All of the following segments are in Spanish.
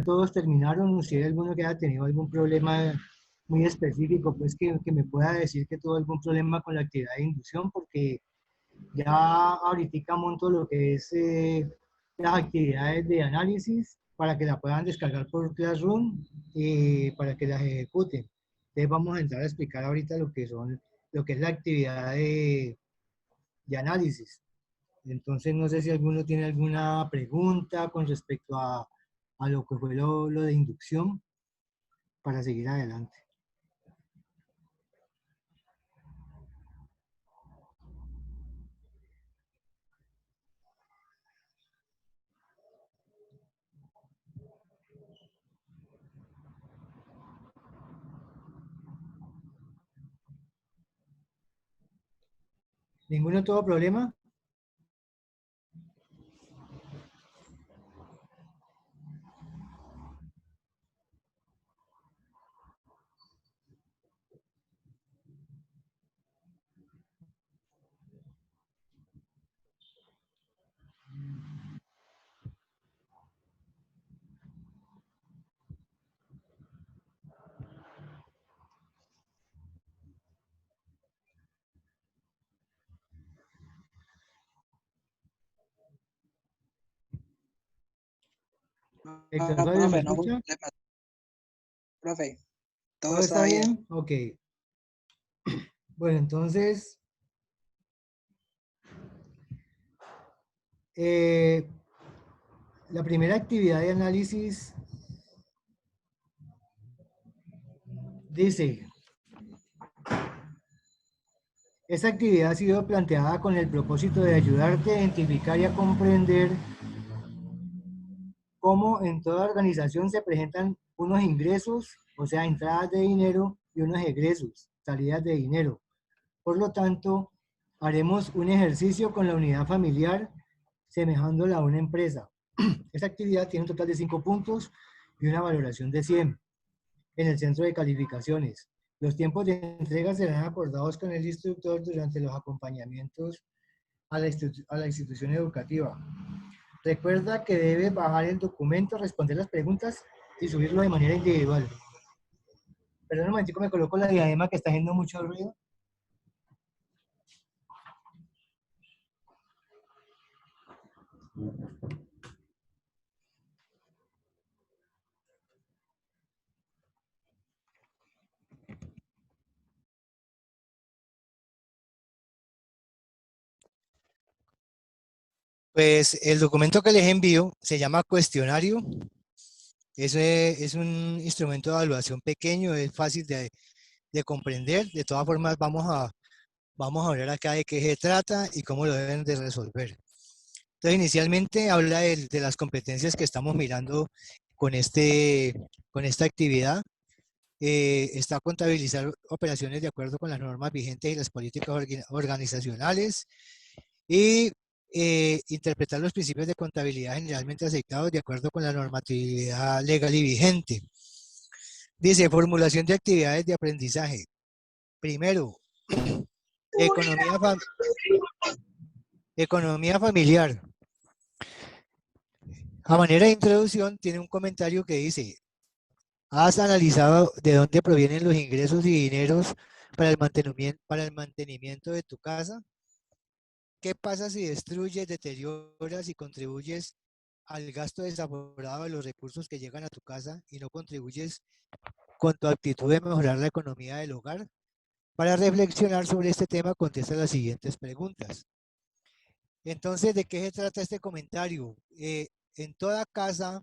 todos terminaron, si hay alguno que haya tenido algún problema muy específico, pues que me pueda decir que tuvo algún problema con la actividad de inducción, porque ya ahorita monto lo que es las actividades de análisis para que la puedan descargar por Classroom y para que las ejecuten. Entonces vamos a entrar a explicar ahorita lo que es la actividad de análisis. Entonces no sé si alguno tiene alguna pregunta con respecto a lo que fue lo de inducción para seguir adelante. ¿Ninguno tuvo problema? Héctor No, Fabio, ¿me profe, no hubo escucha? problema. Profe, todo ¿Todo está está bien. bien? Ok. Bueno, entonces, eh, la primera actividad de análisis dice, esta actividad ha sido planteada con el propósito de ayudarte a identificar y a comprender cómo en toda organización se presentan unos ingresos, o sea, entradas de dinero y unos egresos, salidas de dinero. Por lo tanto, haremos un ejercicio con la unidad familiar semejándola a una empresa. Esta actividad tiene un total de 5 puntos y una valoración de 100 en el centro de calificaciones. Los tiempos de entrega serán acordados con el instructor durante los acompañamientos a la institución educativa. Recuerda que debes bajar el documento, responder las preguntas y subirlo de manera individual. Perdón un momentico, me coloco la diadema que está haciendo mucho ruido. Pues el documento que les envío se llama cuestionario. Es un instrumento de evaluación pequeño, es fácil de comprender. De todas formas, vamos a hablar acá de qué se trata y cómo lo deben de resolver. Entonces, inicialmente habla de las competencias que estamos mirando con, con esta actividad. Está contabilizar operaciones de acuerdo con las normas vigentes y las políticas organizacionales y interpretar los principios de contabilidad generalmente aceptados de acuerdo con la normatividad legal y vigente. Dice, formulación de actividades de aprendizaje. Primero, economía, economía familiar. A manera de introducción, tiene un comentario que dice, ¿has analizado de dónde provienen los ingresos y dineros para el mantenimiento de tu casa? ¿Qué pasa si destruyes, deterioras y contribuyes al gasto desaforado de los recursos que llegan a tu casa y no contribuyes con tu actitud de mejorar la economía del hogar? Para reflexionar sobre este tema, contesta las siguientes preguntas. Entonces, ¿de qué se trata este comentario? En toda casa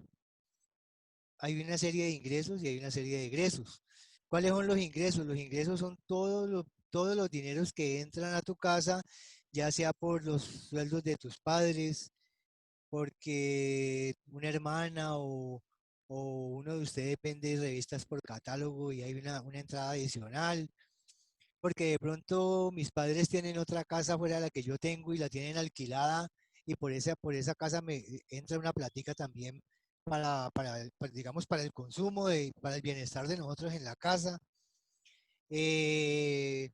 hay una serie de ingresos y hay una serie de egresos. ¿Cuáles son los ingresos? Los ingresos son todos los dineros que entran a tu casa, ya sea por los sueldos de tus padres, porque una hermana o uno de ustedes vende revistas por catálogo y hay una entrada adicional, porque de pronto mis padres tienen otra casa fuera de la que yo tengo y la tienen alquilada y por esa casa me entra una plática también digamos, para el consumo, para el bienestar de nosotros en la casa. Eh,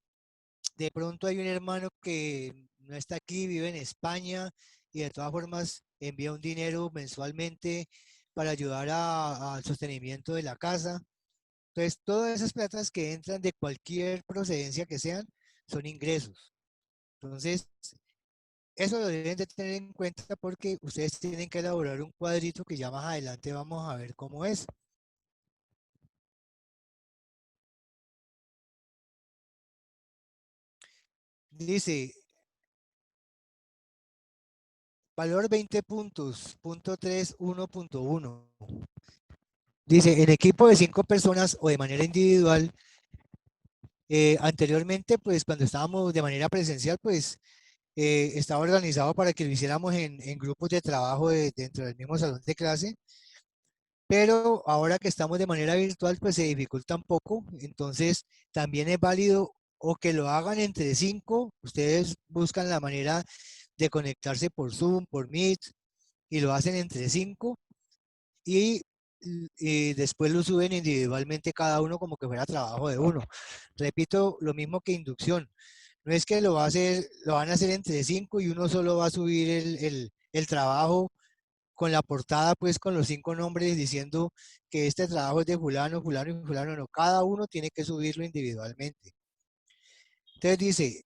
de pronto hay un hermano que no está aquí, vive en España y de todas formas envía un dinero mensualmente para ayudar al sostenimiento de la casa. Entonces, todas esas platas que entran de cualquier procedencia que sean, son ingresos. Entonces, eso lo deben de tener en cuenta porque ustedes tienen que elaborar un cuadrito que ya más adelante vamos a ver cómo es. Dice, valor 20 puntos, punto 3, 1.1. Dice, en equipo de 5 personas o de manera individual, anteriormente, pues cuando estábamos de manera presencial, pues estaba organizado para que lo hiciéramos en grupos de trabajo dentro del mismo salón de clase, pero ahora que estamos de manera virtual, pues se dificulta un poco, entonces también es válido o que lo hagan entre 5, ustedes buscan la manera de conectarse por Zoom, por Meet, y lo hacen entre 5 y, y después lo suben individualmente cada uno como que fuera trabajo de uno. Repito, lo mismo que inducción. No es que lo va a hacer, lo van a hacer entre 5 y uno solo va a subir el trabajo con la portada, pues con los 5 nombres diciendo que este trabajo es de fulano, fulano y fulano. No, cada uno tiene que subirlo individualmente. Entonces dice,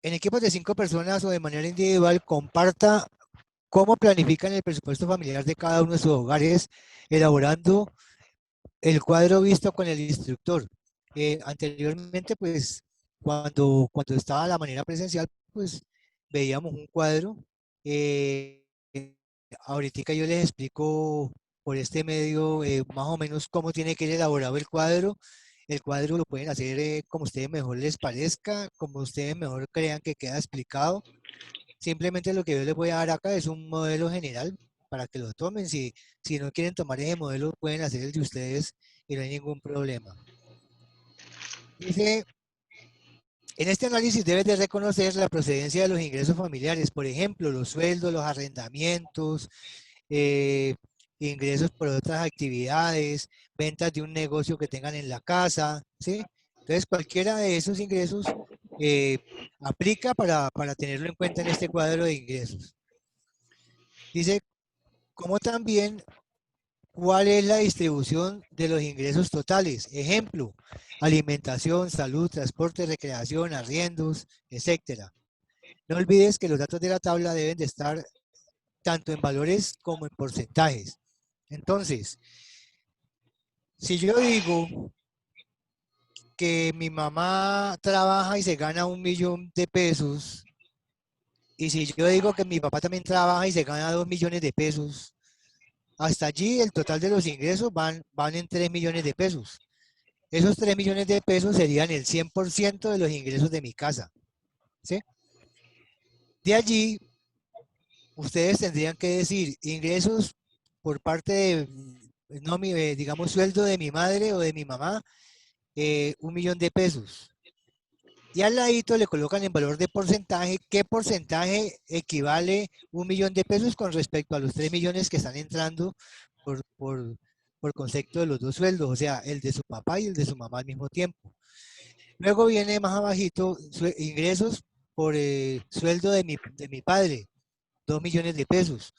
en equipos de 5 personas o de manera individual, comparta cómo planifican el presupuesto familiar de cada uno de sus hogares, elaborando el cuadro visto con el instructor. Anteriormente, pues, cuando estaba de la manera presencial, pues, veíamos un cuadro. Eh, Ahorita yo les explico por este medio más o menos cómo tiene que ir elaborado el cuadro. El cuadro lo pueden hacer como ustedes mejor les parezca, como ustedes mejor crean que queda explicado. Simplemente lo que yo les voy a dar acá es un modelo general para que lo tomen. Si no quieren tomar ese modelo, pueden hacer el de ustedes y no hay ningún problema. Dice, en este análisis debes de reconocer la procedencia de los ingresos familiares, por ejemplo, los sueldos, los arrendamientos, eh, ingresos por otras actividades, ventas de un negocio que tengan en la casa, ¿sí? Entonces, cualquiera de esos ingresos eh, aplica para tenerlo en cuenta en este cuadro de ingresos. Dice, como también cuál es la distribución de los ingresos totales. Ejemplo, alimentación, salud, transporte, recreación, arriendos, etcétera. No olvides que los datos de la tabla deben de estar tanto en valores como en porcentajes. Entonces, si yo digo que mi mamá trabaja y se gana 1.000.000 de pesos, y si yo digo que mi papá también trabaja y se gana 2.000.000 de pesos, hasta allí el total de los ingresos van en 3.000.000 de pesos. Esos 3.000.000 de pesos serían el 100% de los ingresos de mi casa, ¿sí? De allí, ustedes tendrían que decir ingresos por parte de, no, digamos, sueldo de mi madre o de mi mamá, 1.000.000 de pesos. Y al ladito le colocan en valor de porcentaje, qué porcentaje equivale 1.000.000 de pesos con respecto a los 3.000.000 que están entrando por concepto de los dos sueldos, o sea, el de su papá y el de su mamá al mismo tiempo. Luego viene más abajito ingresos por sueldo de mi padre, 2.000.000 de pesos.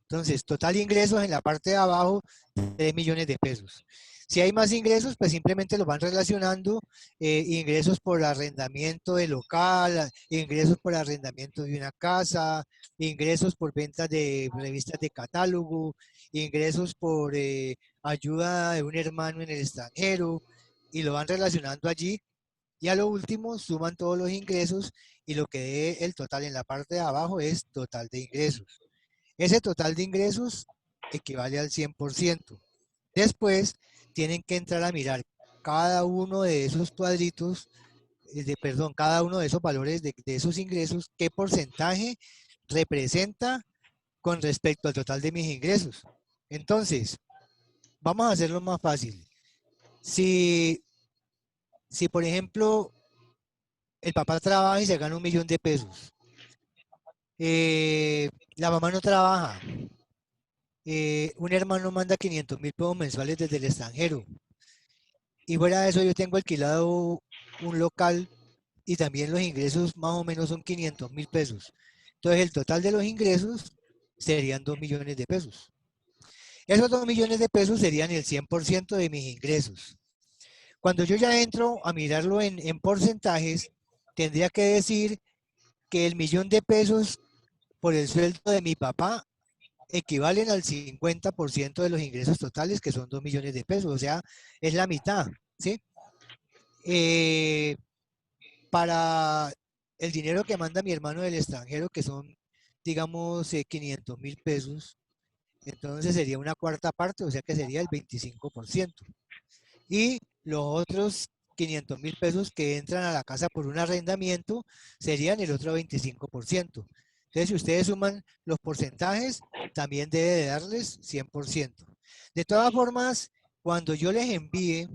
Entonces, total ingresos en la parte de abajo, 3.000.000 de pesos. Si hay más ingresos, pues simplemente los van relacionando, ingresos por arrendamiento de local, ingresos por arrendamiento de una casa, ingresos por ventas de revistas de catálogo, ingresos por ayuda de un hermano en el extranjero, y lo van relacionando allí. Y a lo último, suman todos los ingresos y lo que dé el total en la parte de abajo es total de ingresos. Ese total de ingresos equivale al 100%. Después tienen que entrar a mirar cada uno de esos cuadritos, perdón, cada uno de esos valores de esos ingresos, qué porcentaje representa con respecto al total de mis ingresos. Entonces, vamos a hacerlo más fácil. Si, si por ejemplo, el papá trabaja y se gana 1.000.000 de pesos, la mamá no trabaja, un hermano manda 500.000 pesos mensuales desde el extranjero. Y fuera de eso yo tengo alquilado un local y también los ingresos más o menos son 500.000 pesos. Entonces el total de los ingresos serían 2 millones de pesos. Esos 2 millones de pesos serían el 100% de mis ingresos. Cuando yo ya entro a mirarlo en porcentajes, tendría que decir que el millón de pesos por el sueldo de mi papá equivalen al 50% de los ingresos totales, que son 2 millones de pesos, o sea, es la mitad, ¿sí? Para el dinero que manda mi hermano del extranjero, que son, digamos, 500.000 pesos, entonces sería una cuarta parte, o sea que sería el 25%. Y los otros 500.000 pesos que entran a la casa por un arrendamiento serían el otro 25%. Entonces, si ustedes suman los porcentajes, también debe de darles 100%. De todas formas, cuando yo les envíe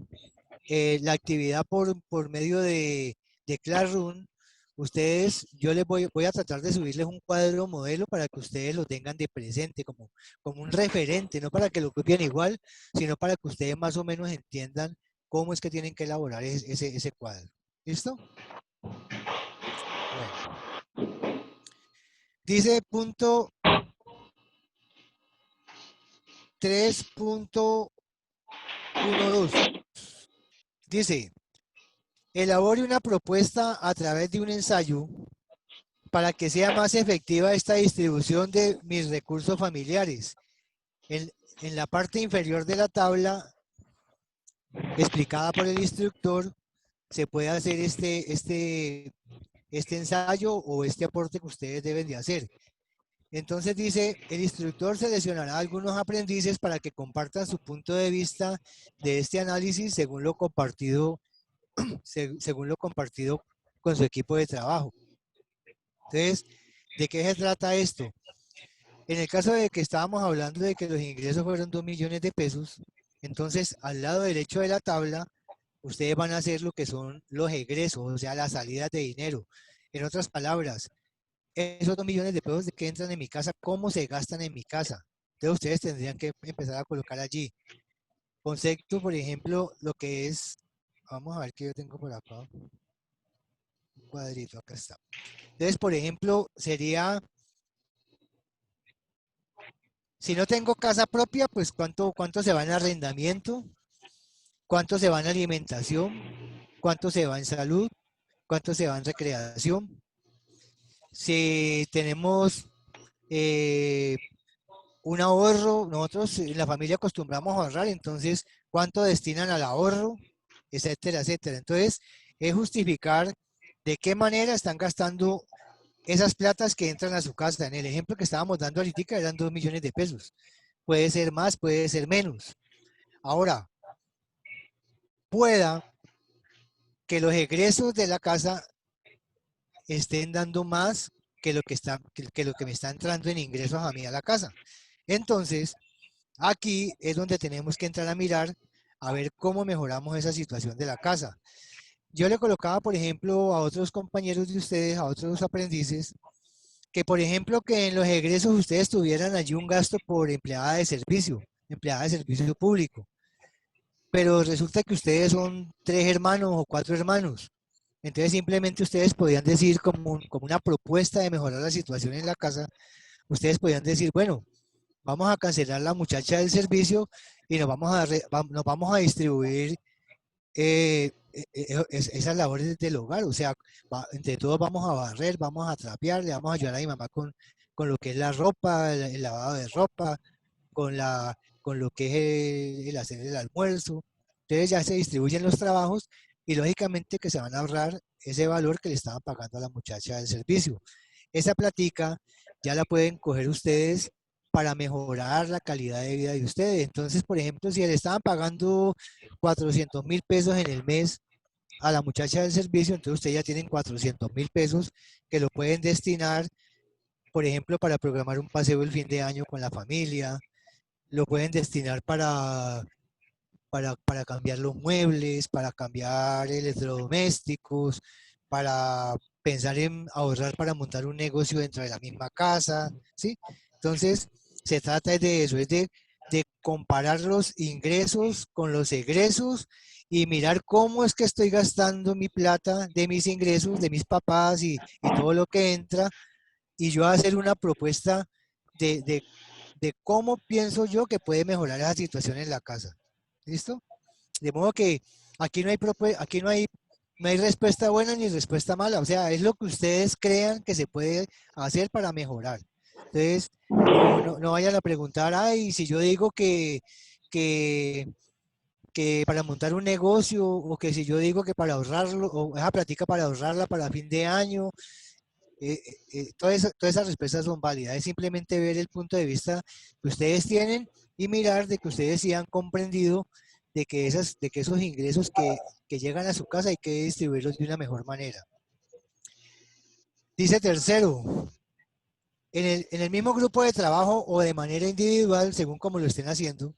la actividad por medio de Classroom, yo les voy a tratar de subirles un cuadro modelo para que ustedes lo tengan de presente, como un referente, no para que lo copien igual, sino para que ustedes más o menos entiendan cómo es que tienen que elaborar ese cuadro. ¿Listo? Bueno. Dice punto 3.12. Dice, elabore una propuesta a través de un ensayo para que sea más efectiva esta distribución de mis recursos familiares. En la parte inferior de la tabla, explicada por el instructor, se puede hacer este ensayo o este aporte que ustedes deben de hacer. Entonces dice, el instructor seleccionará algunos aprendices para que compartan su punto de vista de este análisis según lo compartido con su equipo de trabajo. Entonces, ¿de qué se trata esto? En el caso de que estábamos hablando de que los ingresos fueron 2 millones de pesos, entonces al lado derecho de la tabla, ustedes van a hacer lo que son los egresos, o sea, las salidas de dinero. En otras palabras, esos 2 millones de pesos que entran en mi casa, ¿cómo se gastan en mi casa? Entonces ustedes tendrían que empezar a colocar allí. Concepto, por ejemplo, lo que es, vamos a ver qué yo tengo por acá. Un cuadrito, acá está. Entonces, por ejemplo, sería, si no tengo casa propia, pues cuánto se va en arrendamiento, cuánto se va en alimentación, cuánto se va en salud, cuánto se va en recreación. Si tenemos un ahorro, nosotros en la familia acostumbramos a ahorrar, entonces, ¿cuánto destinan al ahorro? Etcétera, etcétera. Entonces, es justificar de qué manera están gastando esas platas que entran a su casa. En el ejemplo que estábamos dando ahorita eran 2 millones de pesos. Puede ser más, puede ser menos. Ahora, pueda que los egresos de la casa estén dando más que lo que me está entrando en ingresos a mí a la casa. Entonces, aquí es donde tenemos que entrar a mirar a ver cómo mejoramos esa situación de la casa. Yo le colocaba, por ejemplo, a otros compañeros de ustedes, a otros aprendices, que por ejemplo que en los egresos ustedes tuvieran allí un gasto por empleada de servicio público. Pero resulta que ustedes son 3 hermanos o 4 hermanos. Entonces simplemente ustedes podían decir como una propuesta de mejorar la situación en la casa, ustedes podían decir, bueno, vamos a cancelar la muchacha del servicio y nos vamos a distribuir esas labores del hogar. O sea, entre todos vamos a barrer, vamos a trapear, le vamos a ayudar a mi mamá con lo que es la ropa, el lavado de ropa, con lo que es el hacer el almuerzo. Entonces ya se distribuyen los trabajos y lógicamente que se van a ahorrar ese valor que le estaban pagando a la muchacha del servicio. Esa platica ya la pueden coger ustedes para mejorar la calidad de vida de ustedes. Entonces, por ejemplo, si le estaban pagando 400.000 pesos en el mes a la muchacha del servicio, entonces ustedes ya tienen 400.000 pesos que lo pueden destinar, por ejemplo, para programar un paseo el fin de año con la familia, lo pueden destinar para cambiar los muebles, para cambiar electrodomésticos, para pensar en ahorrar para montar un negocio dentro de la misma casa, ¿sí? Entonces, se trata de eso, es de comparar los ingresos con los egresos y mirar cómo es que estoy gastando mi plata de mis ingresos, de mis papás y todo lo que entra, y yo hacer una propuesta de, de, de cómo pienso yo que puede mejorar esa situación en la casa. ¿Listo? De modo que aquí aquí no hay respuesta buena ni respuesta mala. O sea, es lo que ustedes crean que se puede hacer para mejorar. Entonces, no vayan a preguntar, ay, si yo digo que, que para montar un negocio, o que si yo digo que para ahorrarlo, o esa plática para ahorrarla para fin de año, todas esas respuestas son válidas. Es simplemente ver el punto de vista que ustedes tienen y mirar de que ustedes sí han comprendido de que esos ingresos que llegan a su casa hay que distribuirlos de una mejor manera. Dice tercero, en el mismo grupo de trabajo o de manera individual, según como lo estén haciendo,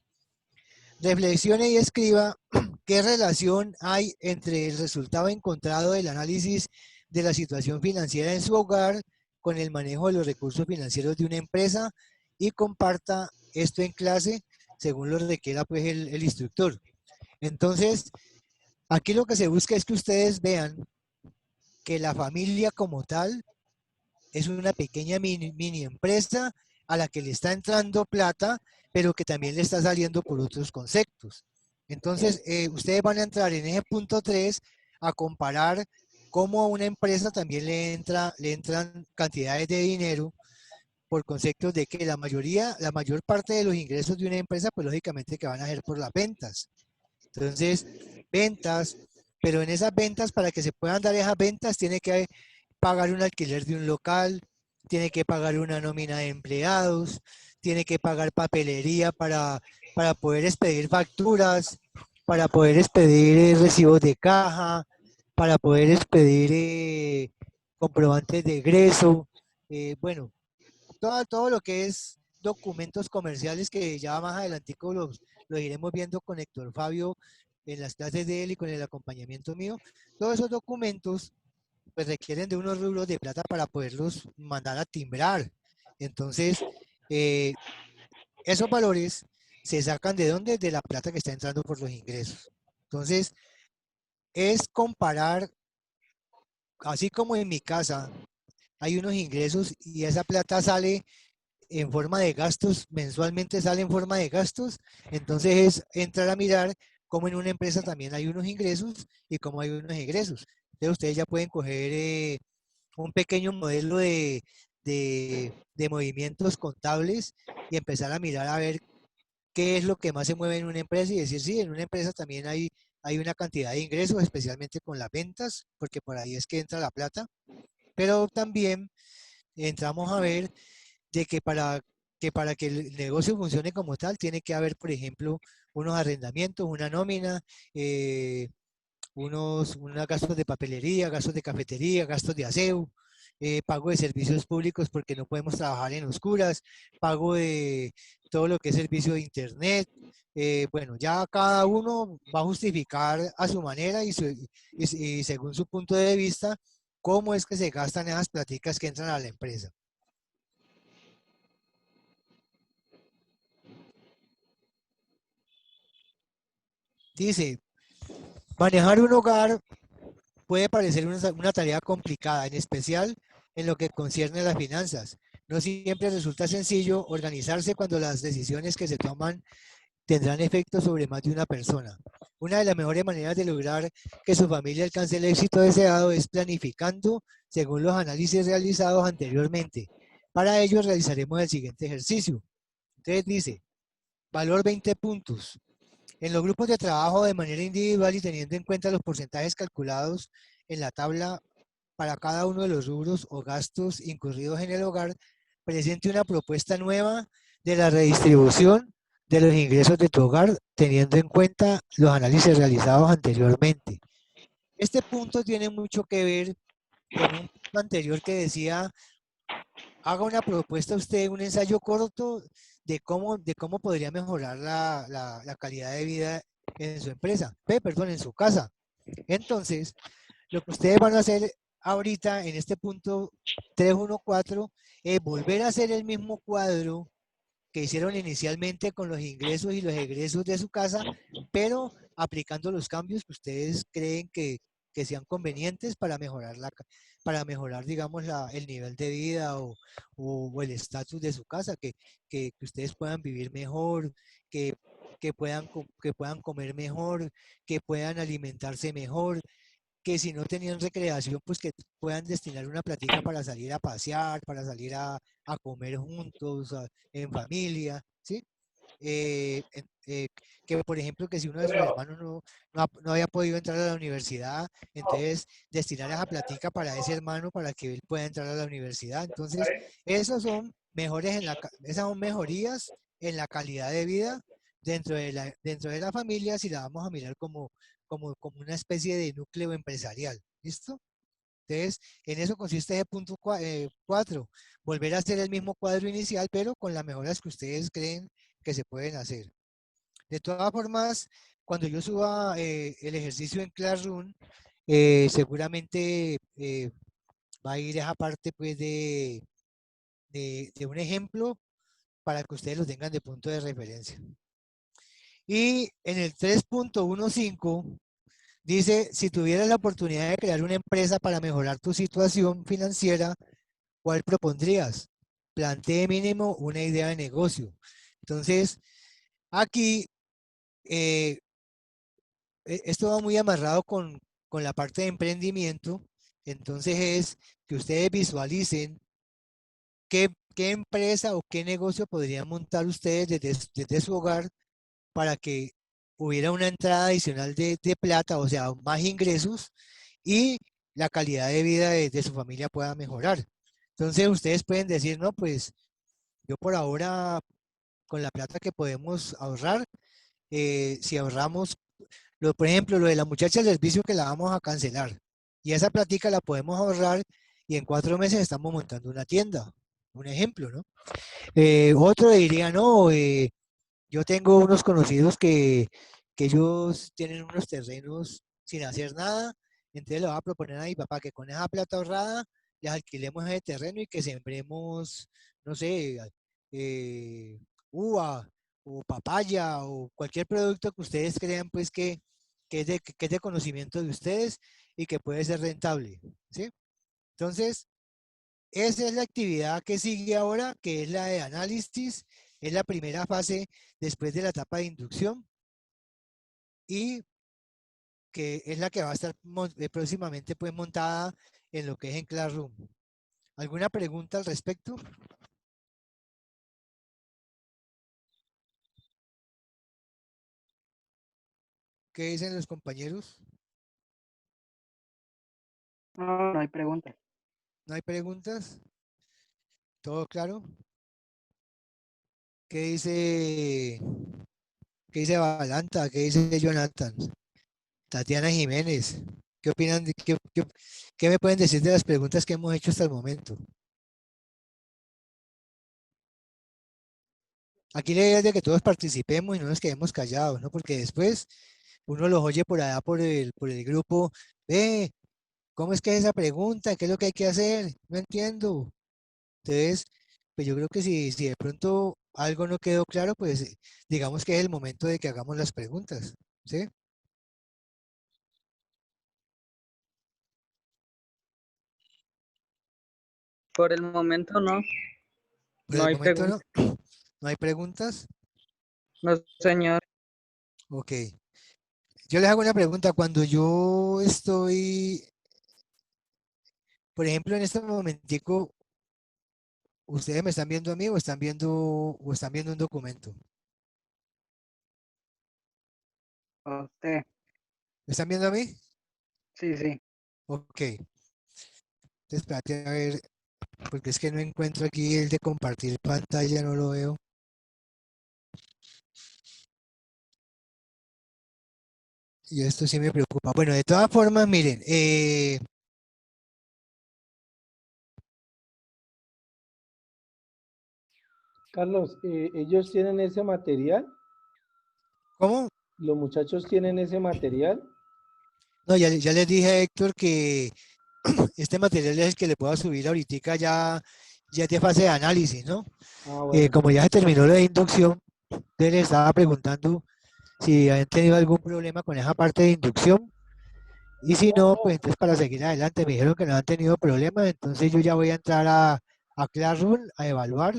reflexione y escriba qué relación hay entre el resultado encontrado del análisis de la situación financiera en su hogar con el manejo de los recursos financieros de una empresa y comparta esto en clase según lo requiera pues el instructor. Entonces, aquí lo que se busca es que ustedes vean que la familia como tal es una pequeña mini empresa a la que le está entrando plata, pero que también le está saliendo por otros conceptos. Entonces, ustedes van a entrar en ese punto 3 a comparar cómo a una empresa también le entran cantidades de dinero por conceptos de que la mayor parte de los ingresos de una empresa, pues lógicamente que van a ser por las ventas. Entonces, ventas, pero en esas ventas, para que se puedan dar esas ventas, tiene que pagar un alquiler de un local, tiene que pagar una nómina de empleados, tiene que pagar papelería para poder expedir facturas, para poder expedir recibos de caja, para poder expedir comprobantes de egreso, bueno, todo lo que es documentos comerciales que ya más adelantico los iremos viendo con Héctor Fabio en las clases de él y con el acompañamiento mío. Todos esos documentos pues requieren de unos rubros de plata para poderlos mandar a timbrar. Entonces, eh, esos valores se sacan de dónde? De la plata que está entrando por los ingresos. Entonces, es comparar, así como en mi casa hay unos ingresos y esa plata sale en forma de gastos, mensualmente sale en forma de gastos, entonces es entrar a mirar cómo en una empresa también hay unos ingresos y cómo hay unos egresos. Entonces ustedes ya pueden coger un pequeño modelo de movimientos contables y empezar a mirar a ver qué es lo que más se mueve en una empresa y decir, sí, en una empresa también hay una cantidad de ingresos, especialmente con las ventas, porque por ahí es que entra la plata, pero también entramos a ver de que para que el negocio funcione como tal, tiene que haber, por ejemplo, unos arrendamientos, una nómina, unos gastos de papelería, gastos de cafetería, gastos de aseo, pago de servicios públicos porque no podemos trabajar en oscuras, pago de todo lo que es servicio de internet. Bueno, ya cada uno va a justificar a su manera y según su punto de vista cómo es que se gastan esas pláticas que entran a la empresa. Dice, manejar un hogar puede parecer una tarea complicada, en especial en lo que concierne a las finanzas. No siempre resulta sencillo organizarse cuando las decisiones que se toman tendrán efectos sobre más de una persona. Una de las mejores maneras de lograr que su familia alcance el éxito deseado es planificando según los análisis realizados anteriormente. Para ello realizaremos el siguiente ejercicio. Entonces dice, valor 20 puntos. En los grupos de trabajo de manera individual y teniendo en cuenta los porcentajes calculados en la tabla para cada uno de los rubros o gastos incurridos en el hogar, presente una propuesta nueva de la redistribución de los ingresos de tu hogar teniendo en cuenta los análisis realizados anteriormente. Este punto tiene mucho que ver con un punto anterior que decía, haga una propuesta usted, un ensayo corto de cómo podría mejorar la calidad de vida en su empresa, perdón, en su casa. Entonces, lo que ustedes van a hacer ahorita en este punto 314 es volver a hacer el mismo cuadro que hicieron inicialmente con los ingresos y los egresos de su casa, pero aplicando los cambios que ustedes creen que sean convenientes para mejorar, digamos, el nivel de vida o el estatus de su casa, que ustedes puedan vivir mejor, que, que puedan comer mejor, que puedan alimentarse mejor, que si no tenían recreación, pues que puedan destinar una plática para salir a pasear, para salir a comer juntos, en familia, ¿sí? Que por ejemplo que si uno de sus hermanos no había podido entrar a la universidad, entonces destinar esa platica para ese hermano para que él pueda entrar a la universidad. Entonces, esas son mejorías en la calidad de vida dentro de la familia, si la vamos a mirar como una especie de núcleo empresarial. ¿Listo? Entonces, en eso consiste ese punto 4, volver a hacer el mismo cuadro inicial, pero con las mejoras que ustedes creen que se pueden hacer. De todas formas, cuando yo suba el ejercicio en Classroom, seguramente va a ir esa parte pues de un ejemplo para que ustedes lo tengan de punto de referencia. Y en el 3.15 dice, si tuvieras la oportunidad de crear una empresa para mejorar tu situación financiera, ¿cuál propondrías? Plantee mínimo una idea de negocio. Entonces, aquí esto va muy amarrado con la parte de emprendimiento. Entonces es que ustedes visualicen qué empresa o qué negocio podrían montar ustedes desde su hogar para que hubiera una entrada adicional de plata, o sea, más ingresos y la calidad de vida de su familia pueda mejorar. Entonces ustedes pueden decir, no, pues yo por ahora, con la plata que podemos ahorrar, si ahorramos, por ejemplo, lo de la muchacha del servicio que la vamos a cancelar, y esa platica la podemos ahorrar y en 4 meses estamos montando una tienda, un ejemplo, ¿no? Otro diría, no, yo tengo unos conocidos que ellos tienen unos terrenos sin hacer nada, entonces le voy a proponer a mi papá que con esa plata ahorrada les alquilemos ese terreno y que sembremos, no sé, eh, uva o papaya o cualquier producto que ustedes crean pues que es de conocimiento de ustedes y que puede ser rentable, ¿sí? Entonces, esa es la actividad que sigue ahora, que es la de análisis, es la primera fase después de la etapa de inducción y que es la que va a estar próximamente pues montada en lo que es en Classroom. ¿Alguna pregunta al respecto? ¿Qué dicen los compañeros? No, no hay pregunta. ¿No hay preguntas? ¿Todo claro? ¿Qué dice, qué dice Valanta? ¿Qué dice Jonathan? Tatiana Jiménez. ¿Qué opinan? ¿Qué me pueden decir de las preguntas que hemos hecho hasta el momento? Aquí la idea es de que todos participemos y no nos quedemos callados, ¿no? Porque después uno los oye por allá por el grupo, ve, ¿cómo es que es esa pregunta? ¿Qué es lo que hay que hacer? No entiendo. Entonces, pues yo creo que si de pronto algo no quedó claro, pues digamos que es el momento de que hagamos las preguntas, ¿sí? Por el momento no, Por no el hay momento preguntas. no, no hay preguntas. No, señor. Ok. Yo les hago una pregunta. Cuando yo estoy, por ejemplo, en este momentico, ¿ustedes me están viendo a mí o están viendo un documento? A usted. ¿Me están viendo a mí? Sí, sí. Ok. Entonces, espérate a ver, porque es que no encuentro aquí el de compartir pantalla, no lo veo. Y esto sí me preocupa. Bueno, de todas formas, miren, Carlos, ¿ellos tienen ese material? ¿cómo? ¿Los muchachos tienen ese material? No, ya les dije a Héctor que este material es el que le puedo subir ahorita ya es de fase de análisis, ¿no? Ah, bueno, Como ya se terminó la inducción, entonces les estaba preguntando si habían tenido algún problema con esa parte de inducción Y si no, pues entonces para seguir adelante me dijeron que no han tenido problemas, entonces yo ya voy a entrar a Classroom a evaluar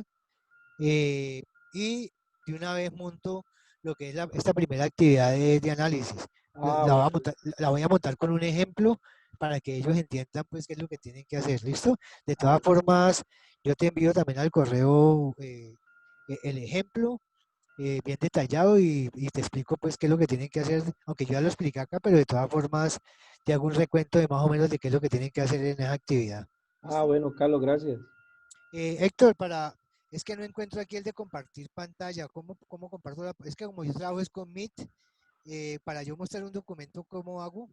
eh, y de una vez monto lo que es esta primera actividad de análisis. Ah, La voy a bueno. montar, la voy a montar con un ejemplo para que ellos entiendan pues qué es lo que tienen que hacer, ¿listo? De todas formas, yo te envío también al correo el ejemplo bien detallado y te explico pues qué es lo que tienen que hacer, aunque yo ya lo expliqué acá, pero de todas formas te hago un recuento de más o menos de qué es lo que tienen que hacer en esa actividad. Ah, ¿Listo? bueno, Carlos, gracias. Héctor, es que no encuentro aquí el de compartir pantalla. ¿Cómo comparto Es que como yo trabajo es con Meet, para yo mostrar un documento, ¿cómo hago?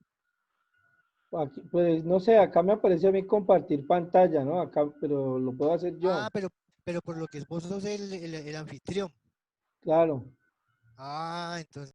Aquí, pues no sé, acá me aparece a mí compartir pantalla, ¿no? Acá, pero lo puedo hacer yo. Ah, pero por lo que vos sos el anfitrión. Claro. Ah, entonces